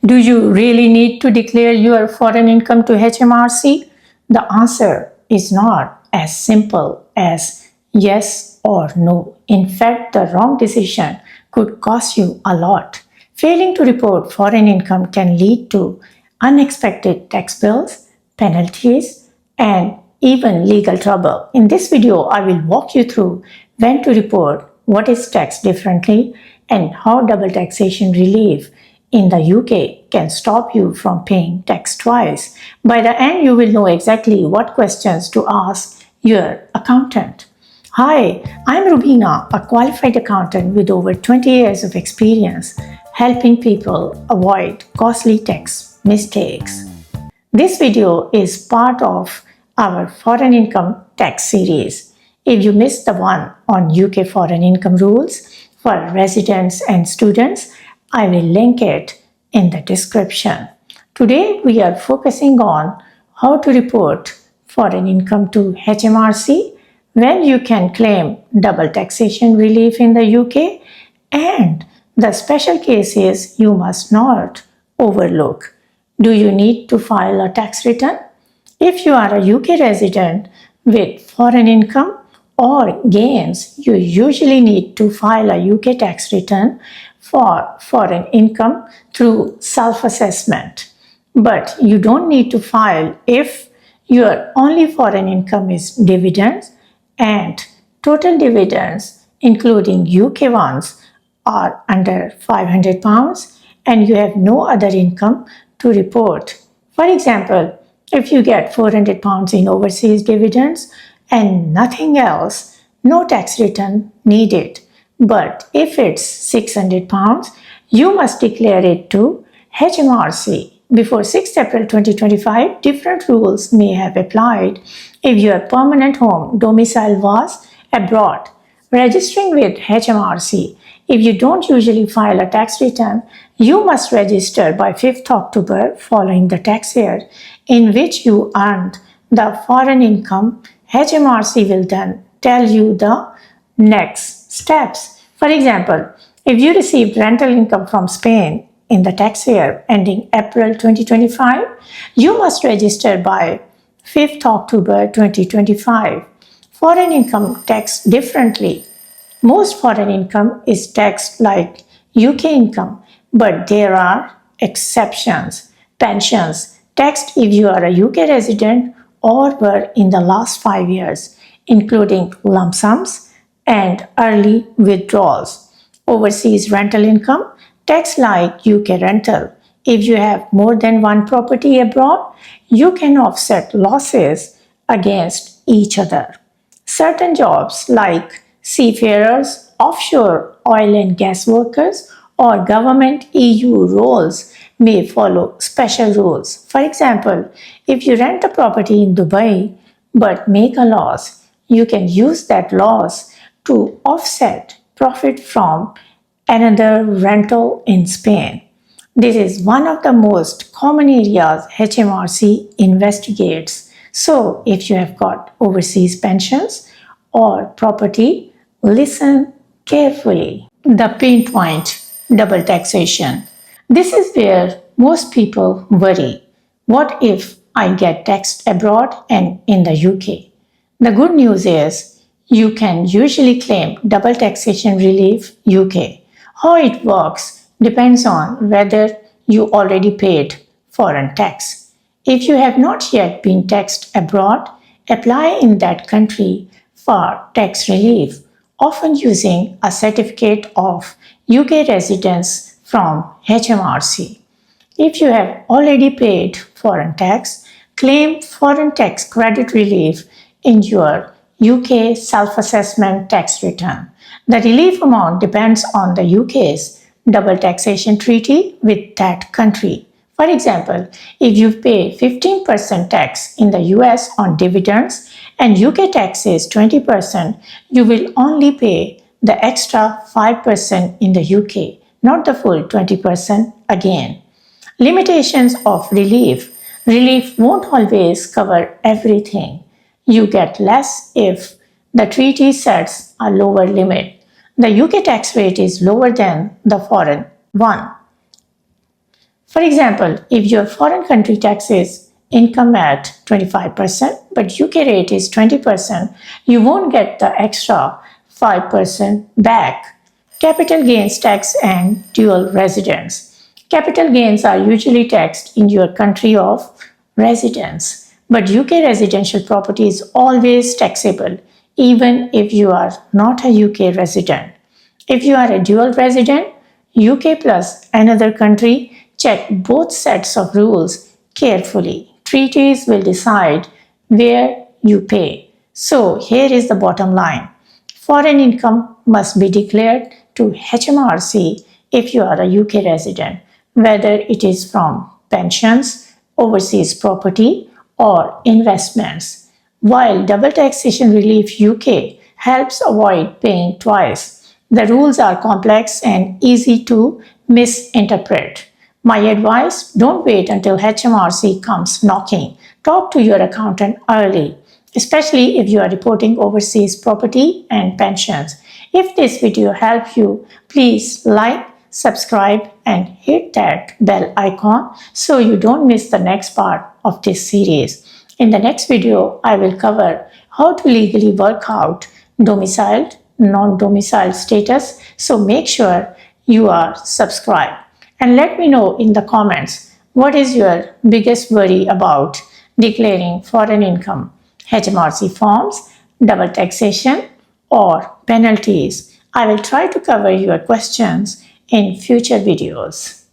Do you really need to declare your foreign income to HMRC? The answer is not as simple as yes or no. In fact, the wrong decision could cost you a lot. Failing to report foreign income can lead to unexpected tax bills, penalties, and even legal trouble. In this video, I will walk you through when to report, what is taxed differently, and how double taxation relief in the UK can stop you from paying tax twice. By the end, you will know exactly what questions to ask your accountant. Hi, I'm Rubina, a qualified accountant with over 20 years of experience helping people avoid costly tax mistakes. This video is part of our foreign income tax series. If you missed the one on UK foreign income rules for residents and students, I will link it in the description. Today we are focusing on how to report foreign income to HMRC, when you can claim double taxation relief in the UK, and the special cases you must not overlook. Do you need to file a tax return? If you are a UK resident with foreign income or gains, you usually need to file a UK tax return for foreign income through self-assessment. But you don't need to file if your only foreign income is dividends, and total dividends, including UK ones, are under £500 and you have no other income to report. For example, if you get £400 in overseas dividends and nothing else, no tax return needed. But if it's £600, you must declare it to HMRC. Before 6th April 2025, different rules may have applied if your permanent home domicile was abroad. Registering with HMRC. If you don't usually file a tax return, you must register by 5th October following the tax year in which you earned the foreign income. HMRC will then tell you the next steps. For example, if you received rental income from Spain in the tax year ending April 2025, you must register by 5th October 2025. Foreign income taxed differently. Most foreign income is taxed like UK income, but there are exceptions. Pensions taxed if you are a UK resident or were in the last 5 years, including lump sums and early withdrawals. Overseas rental income taxed like UK rental. If you have more than one property abroad, you can offset losses against each other. Certain jobs like seafarers, offshore oil and gas workers, or government EU roles may follow special rules. For example, if you rent a property in Dubai but make a loss, you can use that loss to offset profit from another rental in Spain. This is one of the most common areas HMRC investigates. So if you have got overseas pensions or property, listen carefully. The pain point, double taxation. This is where most people worry. What if I get taxed abroad and in the UK? The good news is you can usually claim double taxation relief UK. How it works depends on whether you already paid foreign tax. If you have not yet been taxed abroad, apply in that country for tax relief, often using a certificate of UK residence from HMRC. If you have already paid foreign tax, claim foreign tax credit relief in your UK self-assessment tax return. The relief amount depends on the UK's double taxation treaty with that country. For example, if you pay 15% tax in the US on dividends and UK tax is 20%, you will only pay the extra 5% in the UK, not the full 20% again. Limitations of relief. Relief won't always cover everything. You get less if the treaty sets a lower limit. The UK tax rate is lower than the foreign one. For example, if your foreign country taxes income at 25%, but UK rate is 20%, you won't get the extra 5% back. Capital gains tax and dual residence. Capital gains are usually taxed in your country of residence, but UK residential property is always taxable, even if you are not a UK resident. If you are a dual resident, UK plus another country, check both sets of rules carefully. Treaties will decide where you pay. So here is the bottom line. Foreign income must be declared to HMRC if you are a UK resident, whether it is from pensions, overseas property, or investments. While double taxation relief UK helps avoid paying twice, the rules are complex and easy to misinterpret. My advice, don't wait until HMRC comes knocking. Talk to your accountant early, especially if you are reporting overseas property and pensions. If this video helped you, please like, subscribe, and hit that bell icon so you don't miss the next part of this series. In the next video, I will cover how to legally work out domiciled, non-domiciled status, so make sure you are subscribed. And let me know in the comments what is your biggest worry about declaring foreign income, HMRC forms, double taxation, or penalties. I will try to cover your questions in future videos.